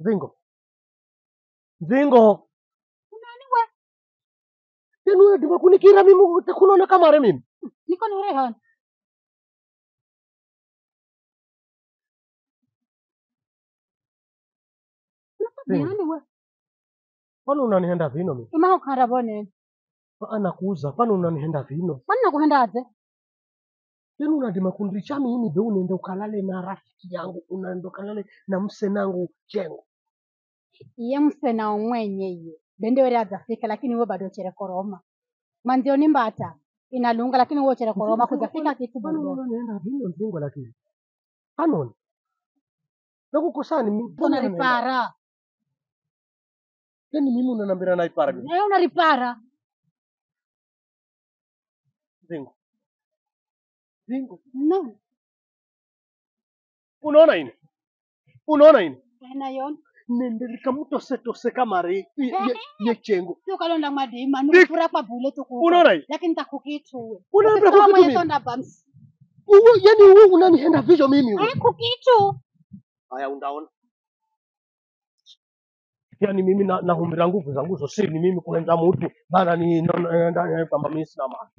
Zingo. Zingo. Unani we? Yenu wewe ndima kunikira mimi utakunaona kama re mimi. Niko na Rehan. Nani we? Kwani unanihenda vino mimi? Ima ukara bone. Ana kuuza, kwani unanihenda vino? Kwani nakuhenda aje? Yenu unadima kundiricha mimi be unaenda ukalale na rafiki yangu, unaenda ukalale na msenangu Chengo. Iye msena omwenye iye. Bende wele azafika lakini wewe bado chere koroma. Manzio ni mbata. Inalunga lakini wewe chere koroma kujafika kitu Kwani bado. unanihenda vino Zingo lakini? Kanoni. Nakukosani mimi. Kuna ripara. Yaani mimi unanambia na ipara mimi. Leo una ripara. Zingo. Zingo. No. Unaona ini? Unaona ini? Yon. Nendelika mtose kama re ye Chengo. Sio kalonda madima nufura kwa bule tukufa. Unaona hii? Lakini takukitu. Unaambia kwa kitu mimi. Bams. Yaani wewe unanihenda vizho mimi wewe. Kukitu. Haya undaona. Yaani mimi na humira nguvu zangu zo si ni mimi kuenza mtu bana ni kwamba mimi sina maana.